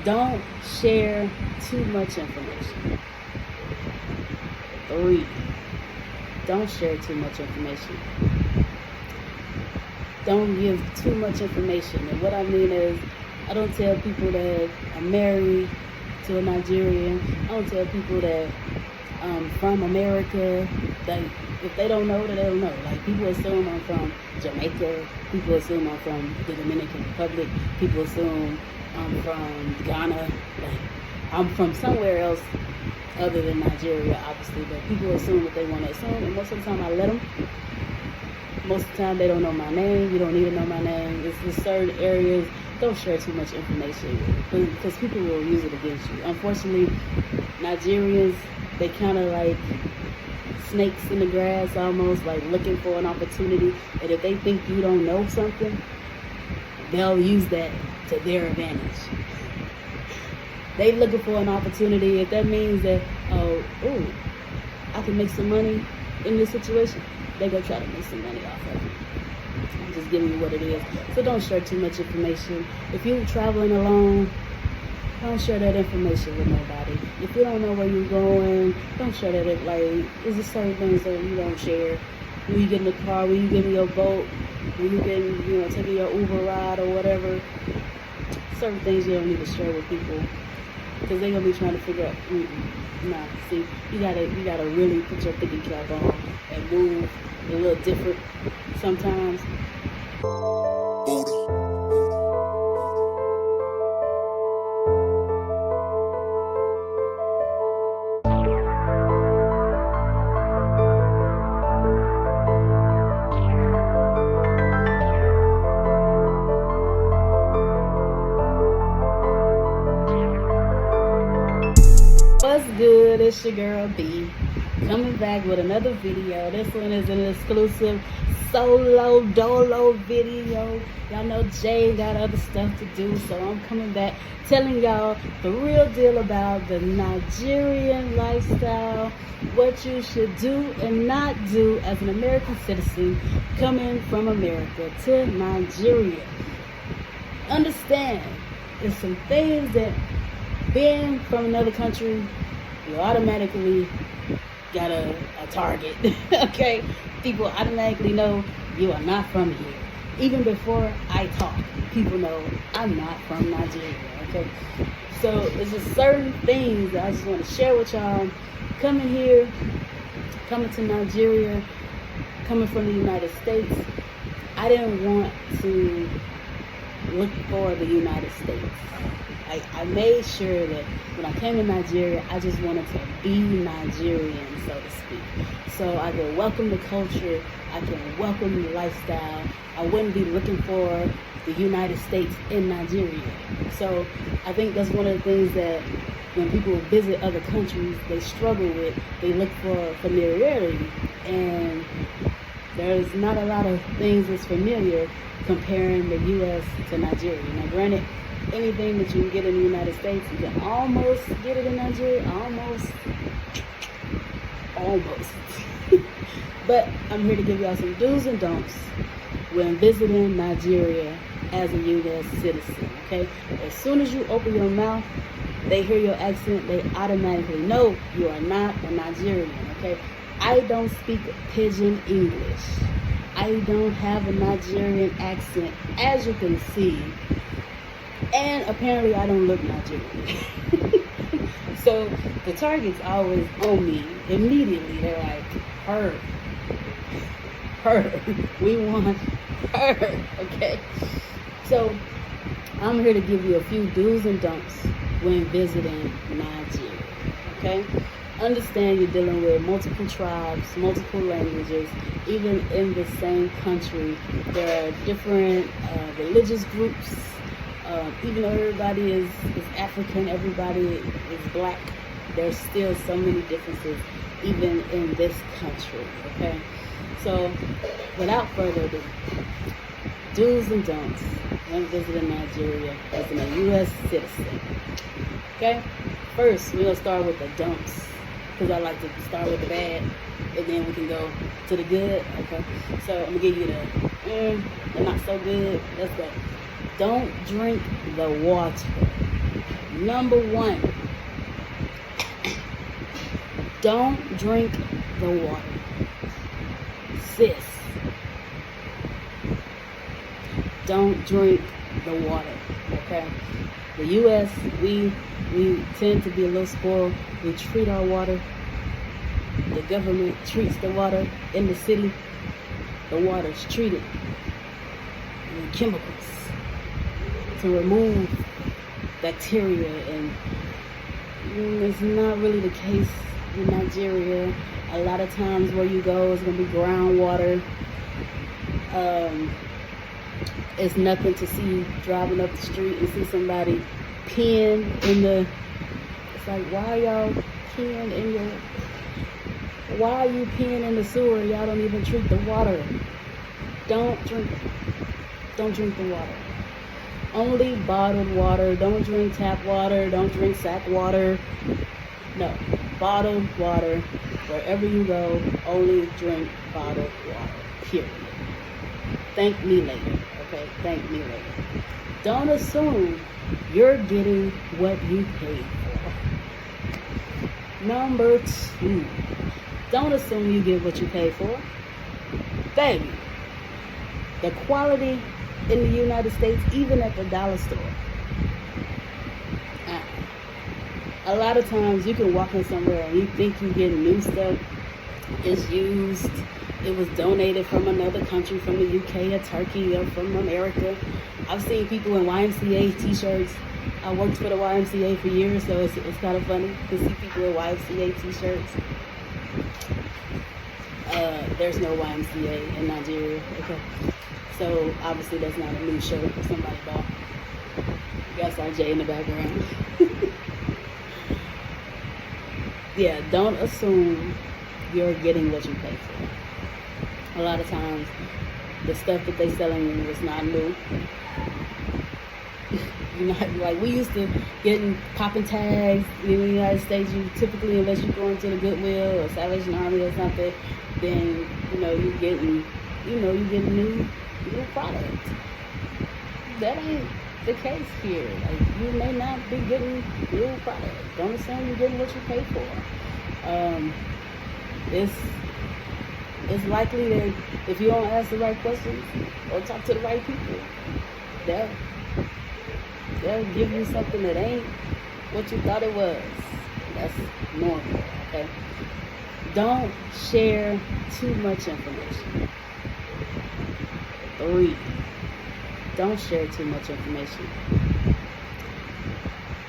Don't share too much information. 3, don't share too much information. Don't give too much information. And what I mean is, I don't tell people that I'm married to a Nigerian. I don't tell people that I'm from America. That if they don't know, then they don't know. Like, people assume I'm from Jamaica. People assume I'm from the Dominican Republic. People assume I'm from Ghana. Like, I'm from somewhere else other than Nigeria, obviously. But people assume what they want to assume, and most of the time I let them. Most of the time they don't know my name. You don't need to know my name. It's in certain areas. Don't share too much information because people will use it against you. Unfortunately, Nigerians, they kind of like snakes in the grass, almost like looking for an opportunity. And if they think you don't know something, they'll use that to their advantage. They looking for an opportunity. If that means that, I can make some money in this situation, they go try to make some money off of it. I'm just giving you what it is. So don't share too much information. If you're traveling alone, don't share that information with nobody. If you don't know where you're going, don't share that. Like, there's just certain things that you don't share. When you get in the car, when you get in your boat, when you get, taking your Uber ride or whatever, certain things you don't need to share with people because they're gonna be trying to figure out. Nah, see, you gotta really put your thinking cap on and move a little different sometimes. What's good? It's your girl B, coming back with another video. This one is an exclusive solo dolo video. Y'all know Jay got other stuff to do, so I'm coming back telling y'all the real deal about the Nigerian lifestyle, what you should do and not do as an American citizen coming from America to Nigeria. Understand, there's some things that being from another country, you automatically got a target. Okay? People automatically know you are not from here. Even before I talk, people know I'm not from Nigeria. Okay? So there's just certain things that I just want to share with y'all. Coming here, coming to Nigeria, coming from the United States, I didn't want to look for the United States. I made sure that when I came to Nigeria, I just wanted to be Nigerian, so to speak. So I can welcome the culture, I can welcome the lifestyle. I wouldn't be looking for the United States in Nigeria. So I think that's one of the things that when people visit other countries, they struggle with. They look for familiarity, and there's not a lot of things that's familiar comparing the U.S. to Nigeria. Now, granted, anything that you can get in the United States, you can almost get it in Nigeria. Almost. But I'm here to give y'all some do's and don'ts when visiting Nigeria as a U.S. citizen, okay? As soon as you open your mouth, they hear your accent, they automatically know you are not a Nigerian, okay? I don't speak pidgin English. I don't have a Nigerian accent, as you can see. And apparently I don't look Nigerian. So the target's always on me. Immediately they're like, her. We want her. Okay. So I'm here to give you a few do's and don'ts when visiting Nigeria. Okay? Understand you're dealing with multiple tribes, multiple languages. Even in the same country, there are different religious groups. Even though everybody is African, everybody is black, there's still so many differences even in this country, okay? So, without further ado, do's and don'ts when visiting Nigeria as a U.S. citizen, okay? First, we're going to start with the don'ts, because I like to start with the bad, and then we can go to the good, okay? So, I'm going to give you the not so good. Let's go. Don't drink the water. Number one, don't drink the water. Sis, don't drink the water, okay? The U.S., we tend to be a little spoiled. We treat our water. The government treats the water in the city. The water's treated with chemicals to remove bacteria, and it's not really the case in Nigeria. A lot of times where you go is going to be groundwater. It's nothing to see driving up the street and see somebody peeing in the... It's like, why y'all peeing in your... Why are you peeing in the sewer? Y'all don't even treat the water. Don't drink the water. Only bottled water. Don't drink tap water. Don't drink sack water. No, bottled water. Wherever you go, only drink bottled water. Period. Thank me later. Okay, thank me later. Don't assume you're getting what you paid for. Number two, don't assume you get what you pay for. Baby, the quality in the United States, even at the dollar store. A lot of times you can walk in somewhere and you think you're getting new stuff. It's used. It was donated from another country, from the UK or Turkey or from America. I've seen people in YMCA t-shirts. I worked for the YMCA for years, so it's kind of funny to see people in YMCA t-shirts. There's no YMCA in Nigeria. Okay. So obviously that's not a new shirt somebody bought. You got Jay in the background. Yeah, don't assume you're getting what you pay for. A lot of times the stuff that they selling you is not new. Like we used to getting popping tags in the United States. You typically, unless you go into the Goodwill or Salvation Army or something, then you're getting new product. That ain't the case here. Like, you may not be getting new product. Don't assume you're getting what you pay for. It's likely that if you don't ask the right questions or talk to the right people, they'll give you something that ain't what you thought it was. That's normal, okay? Don't share too much information. 3, don't share too much information.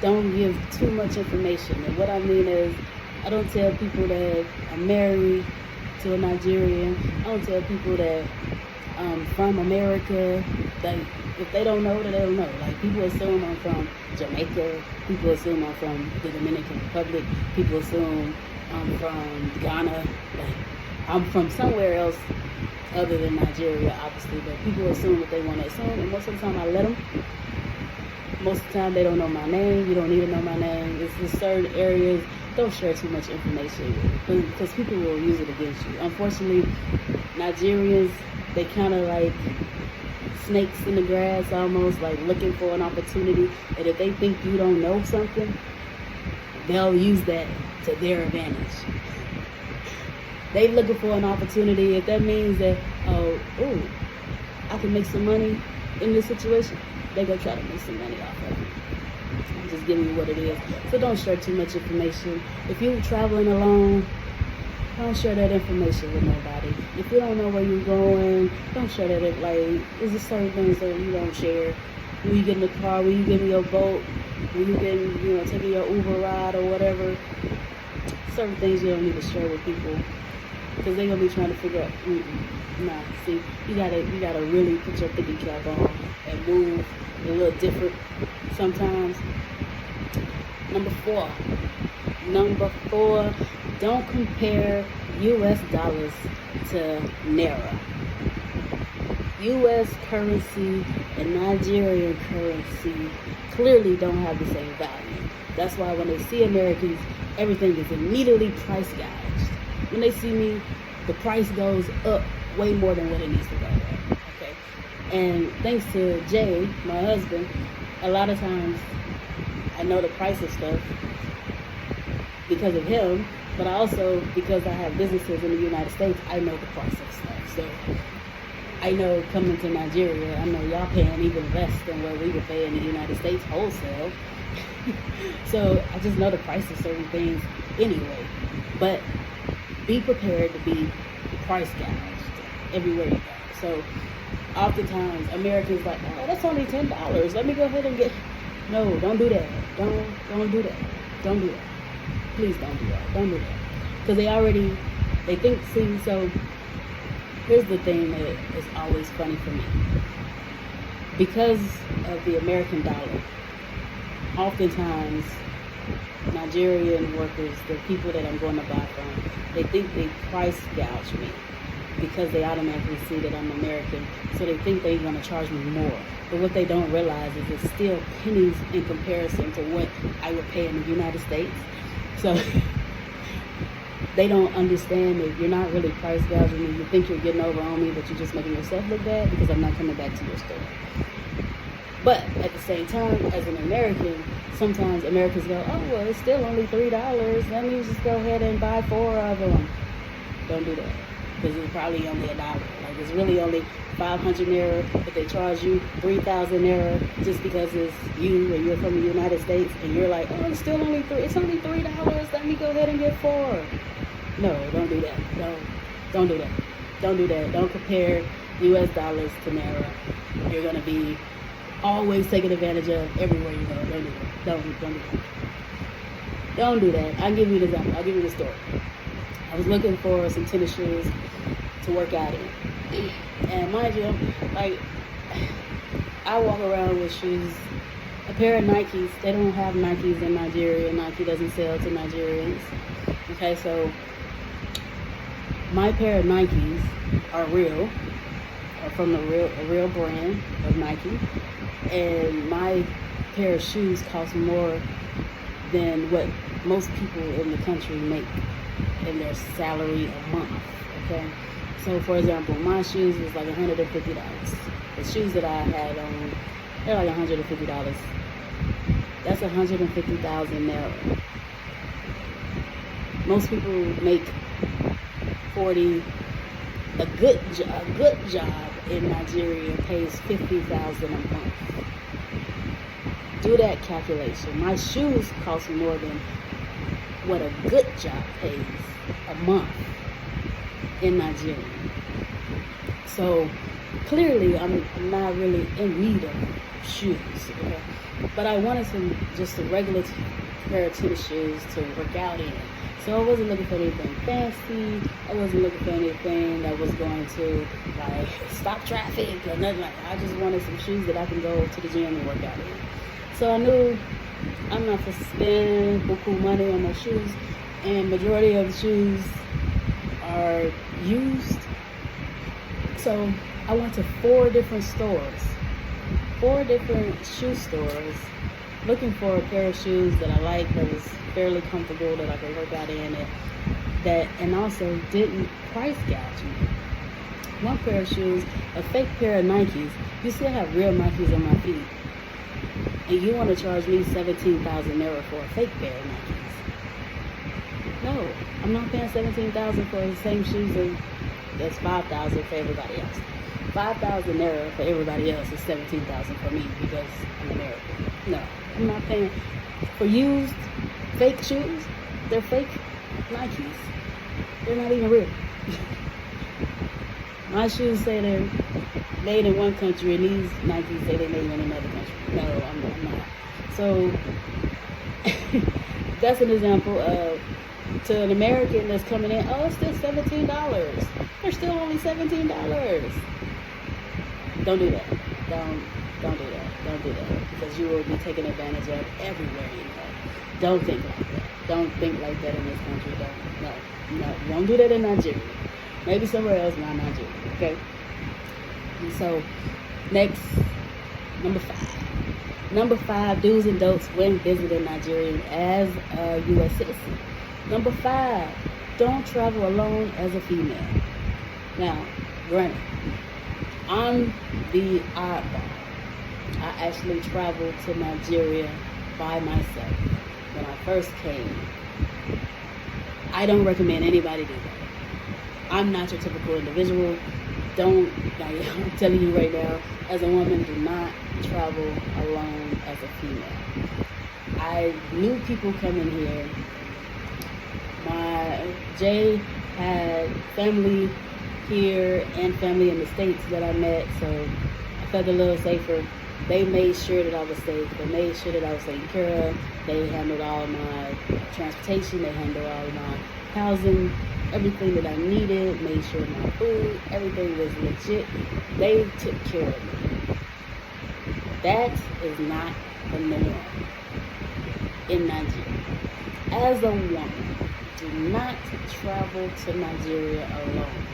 Don't give too much information. And what I mean is, I don't tell people that I'm married to a Nigerian. I don't tell people that I'm from America. That if they don't know, then they don't know. Like, people assume I'm from Jamaica. People assume I'm from the Dominican Republic. People assume I'm from Ghana. Like, I'm from somewhere else other than Nigeria, obviously. But people assume what they want to assume, and most of the time I let them. Most of the time they don't know my name. You don't need to know my name. It's in certain areas. Don't share too much information because people will use it against you. Unfortunately, Nigerians, they kind of like snakes in the grass, almost like looking for an opportunity. And if they think you don't know something, they'll use that to their advantage. They looking for an opportunity. If that means that, I can make some money in this situation, they gonna try to make some money off of it. I'm just giving you what it is. So don't share too much information. If you're traveling alone, don't share that information with nobody. If you don't know where you're going, don't share that. Like, there's just certain things that you don't share. When you get in the car, when you get in your boat, when you get, taking your Uber ride or whatever, certain things you don't need to share with people because they're gonna be trying to figure out. Nah, see, you gotta really put your thinking cap on and move a little different sometimes. Number four, don't compare U.S. dollars to Naira. U.S. currency and Nigerian currency clearly don't have the same value. That's why when they see Americans, everything is immediately price gouged. When they see me, the price goes up way more than what it needs to go up. Okay. And thanks to Jay, my husband, a lot of times I know the price of stuff because of him, but also because I have businesses in the United States, I know the price of stuff. So I know coming to Nigeria, I know y'all paying even less than what we would pay in the United States wholesale. So I just know the price of certain things anyway. But be prepared to be price gouged everywhere you go. So oftentimes Americans like, oh, that's only $10. Let me go ahead and get. No, don't do that. Don't do that. Don't do that. Please don't do that. Don't do that. Because they think, see, so here's the thing that is always funny for me. Because of the American dollar, oftentimes Nigerian workers, the people that I'm going to buy from, they think they price gouge me because they automatically see that I'm American, so they think they're going to charge me more. But what they don't realize is it's still pennies in comparison to what I would pay in the United States. So they don't understand that you're not really price gouging me. You think you're getting over on me, but you're just making yourself look bad because I'm not coming back to your store. But at the same time, as an American, sometimes Americans go, oh, well, it's still only $3. Let me just go ahead and buy 4 of them. Don't do that. Because it's probably only $1. Like, it's really only 500 naira, but they charge you 3,000 naira just because it's you and you're from the United States, and you're like, oh, it's still only it's only $3. Let me go ahead and get 4. No, don't do that. Don't do that. Don't do that. Don't compare U.S. dollars to naira. You're gonna be always taken advantage of everywhere you go. Don't do that. Don't do that. Don't do that. I'll give you an example. I'll give you the story. I was looking for some tennis shoes to work out in. And mind you, like, I walk around with shoes, a pair of Nikes. They don't have Nikes in Nigeria. Nike doesn't sell to Nigerians. Okay, so my pair of Nikes are real, are from a real brand of Nike. And my pair of shoes cost more than what most people in the country make in their salary a month. Okay, so for example, my shoes was like $150. The shoes that I had on, they're like $150. That's 150,000 naira. Most people make 40. A good job in Nigeria pays 50,000 a month. Do that calculation. My shoes cost more than what a good job pays a month in Nigeria. So clearly I'm not really in need of shoes. Okay? But I wanted just a regular pair of tennis shoes to work out in. So I wasn't looking for anything fancy. I wasn't looking for anything that was going to like stop traffic or nothing like that. I just wanted some shoes that I can go to the gym and work out in. So I knew I'm not going to spend buku money on my shoes, and majority of the shoes are used. So I went to 4 different stores, 4 different shoe stores, looking for a pair of shoes that I like, that was fairly comfortable, that I could work out in, and also didn't price gouge me. One pair of shoes, a fake pair of Nikes. You still have real Nikes on my feet, and you want to charge me 17,000 naira for a fake pair of Nikes? No, I'm not paying 17,000 for the same shoes that's 5,000 for everybody else. 5,000 naira for everybody else is 17,000 for me because I'm American. No, I'm not paying for used fake shoes. They're fake Nikes. They're not even real. My shoes say they're made in one country, and these Nikes say they're made in another country. No, I'm not. So that's an example of, to an American that's coming in, oh, it's still $17. They're still only $17. Don't do that. Don't do that. Don't do that, because you will be taken advantage of everywhere you go. Don't think like that. Don't think like that in this country. Don't do that in Nigeria. Maybe somewhere else, not Nigeria. Okay. And so next, number 5 do's and don'ts when visiting Nigeria as a U.S. citizen. Number 5, don't travel alone as a female. Now, granted, I'm the oddball. I actually traveled to Nigeria by myself when I first came. I don't recommend anybody do that. I'm not your typical individual. I'm telling you right now, as a woman, do not travel alone as a female. I knew people coming here. Jay had family here and family in the States that I met, so I felt a little safer. They made sure that I was safe. They made sure that I was taken care of. They handled all my transportation. They handled all of my housing, everything that I needed, made sure my food, everything was legit. They took care of me. That is not the norm in Nigeria. As a woman, do not travel to Nigeria alone.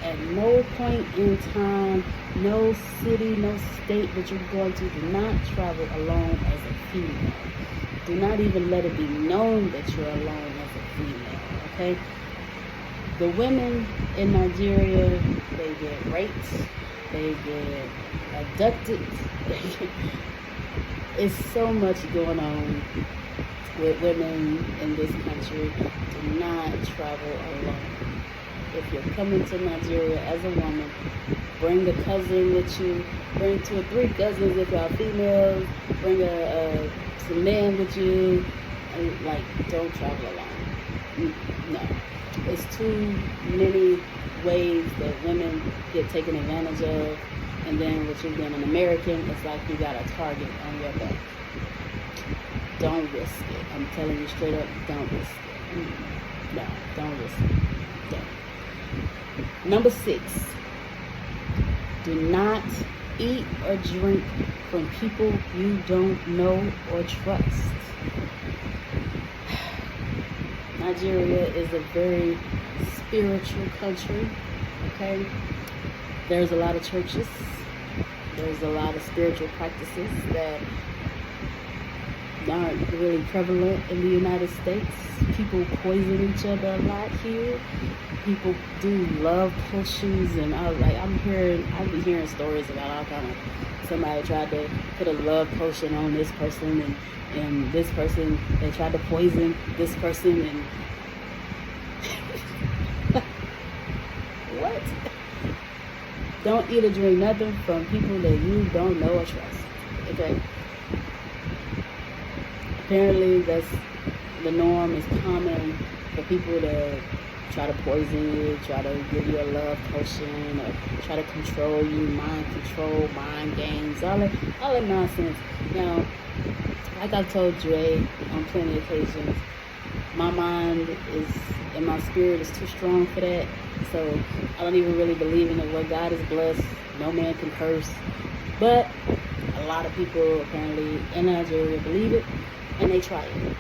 At no point in time, no city, no state that you're going to, do not travel alone as a female. Do not even let it be known that you're alone as a female, okay? The women in Nigeria, they get raped, they get abducted. It's so much going on with women in this country. Do not travel alone. If you're coming to Nigeria as a woman, bring a cousin with you. Bring 2 or 3 cousins if y'all females. Bring some men with you. And, don't travel alone. No. It's too many ways that women get taken advantage of. And then with you being an American, it's like you got a target on your back. Don't risk it. I'm telling you straight up, don't risk it. No, don't risk it. Don't. Number 6, do not eat or drink from people you don't know or trust. Nigeria is a very spiritual country, okay? There's a lot of churches. There's a lot of spiritual practices that aren't really prevalent in the United States. People poison each other a lot here. People do love potions, and I've been hearing stories about all kind of, somebody tried to put a love potion on this person, and this person, they tried to poison this person, and what? Don't eat or drink nothing from people that you don't know or trust, okay? Apparently that's the norm. Is common for people to try to poison you, try to give you a love potion, or try to control you, mind control, mind games, all that nonsense. Now, like I've told Dre on plenty of occasions, my mind is, and my spirit is too strong for that. So I don't even really believe in it. What God is blessed, no man can curse. But a lot of people apparently in Nigeria believe it, and they try it.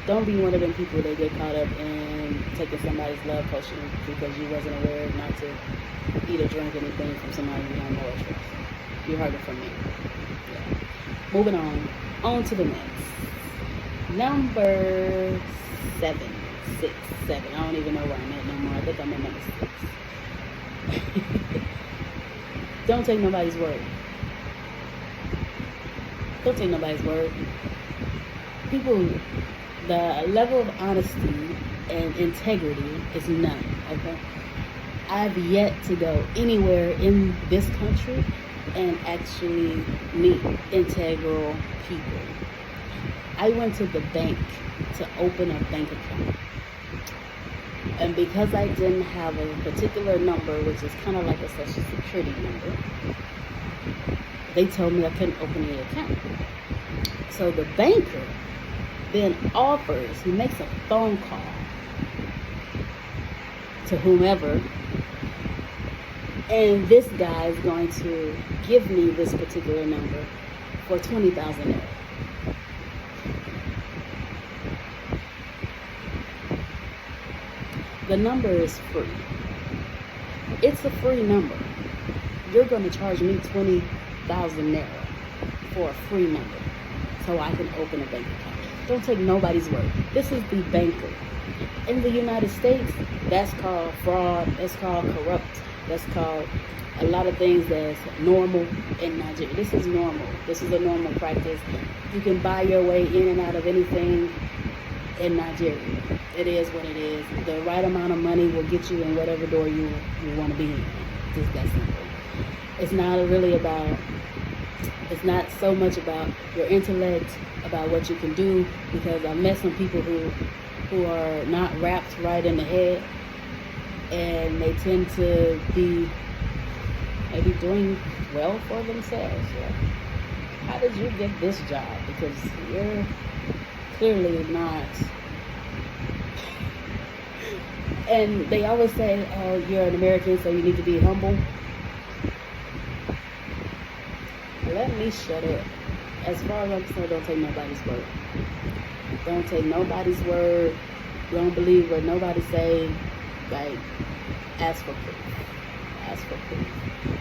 Don't be one of them people that get caught up in taking somebody's love potion because you wasn't aware not to eat or drink anything from somebody you don't know or trust. You heard it from me. Yeah. Moving on to the next. Number 7. I don't even know where I'm at no more. I think I'm at number 6. Don't take nobody's word. Don't take nobody's word. People, the level of honesty and integrity is none, okay? I've yet to go anywhere in this country and actually meet integral people. I went to the bank to open a bank account. And because I didn't have a particular number, which is kind of like a social security number, they told me I couldn't open the account. So the banker then he makes a phone call to whomever, and this guy is going to give me this particular number for 20,000 naira. The number is free. It's a free number. You're going to charge me 20,000 naira for a free number so I can open a bank account. Don't take nobody's word. This is the banker. In the United States, that's called fraud. That's called corrupt. That's called a lot of things that's normal in Nigeria. This is normal. This is a normal practice. You can buy your way in and out of anything in Nigeria. It is what it is. The right amount of money will get you in whatever door you want to be in. Just that simple. It's not really about, it's not so much about your intellect, about what you can do, because I've met some people who are not wrapped right in the head, and they tend to be maybe doing well for themselves. Like, how did you get this job? Because you're clearly not. And they always say, oh, you're an American, so you need to be humble. Let me shut up. As far as I'm concerned, don't take nobody's word. Don't take nobody's word. Don't believe what nobody say. Like, ask for proof. Ask for proof.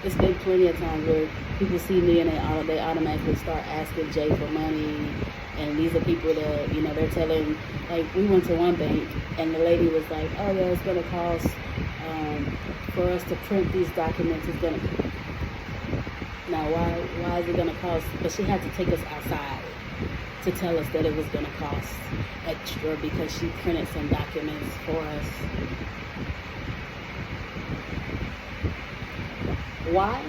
It's been plenty of times where people see me and they automatically start asking Jay for money. And these are people that, you know, they're telling, like, we went to one bank and the lady was like, oh yeah, it's going to cost, for us to print these documents, it's going to, now why is it going to cost? But she had to take us outside to tell us that it was going to cost extra because she printed some documents for us. Why?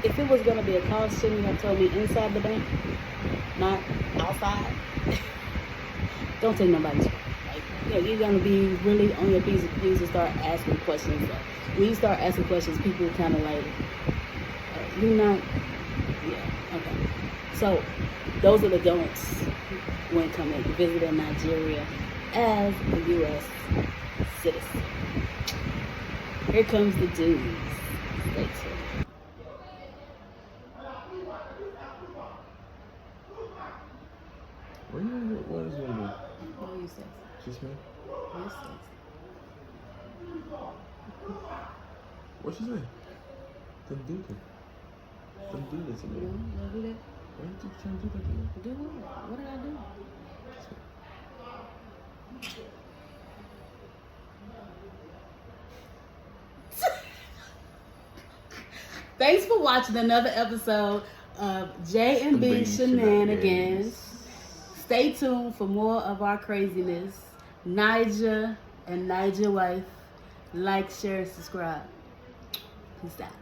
If it was going to be a cost, shouldn't you have told me inside the bank, not outside? Don't take nobody's word. Like, you know, you're going to be really on your P's and Q's and start asking questions. Like, when you start asking questions, people kind of like, you're not, yeah, okay. So, those are the don'ts when coming visiting Nigeria as a U.S. citizen. Here comes the do's. Stay tuned. What is your name? What are you saying? Just me? Yes, yes. What you say? Don't do that. Don't do that to me. No, don't do that. Why you keep trying to do that to me? Do what? What did I do? Thanks for watching another episode of J and B Shenanigans. Stay tuned for more of our craziness. Naija and Naija wife. Like, share, subscribe. Peace out.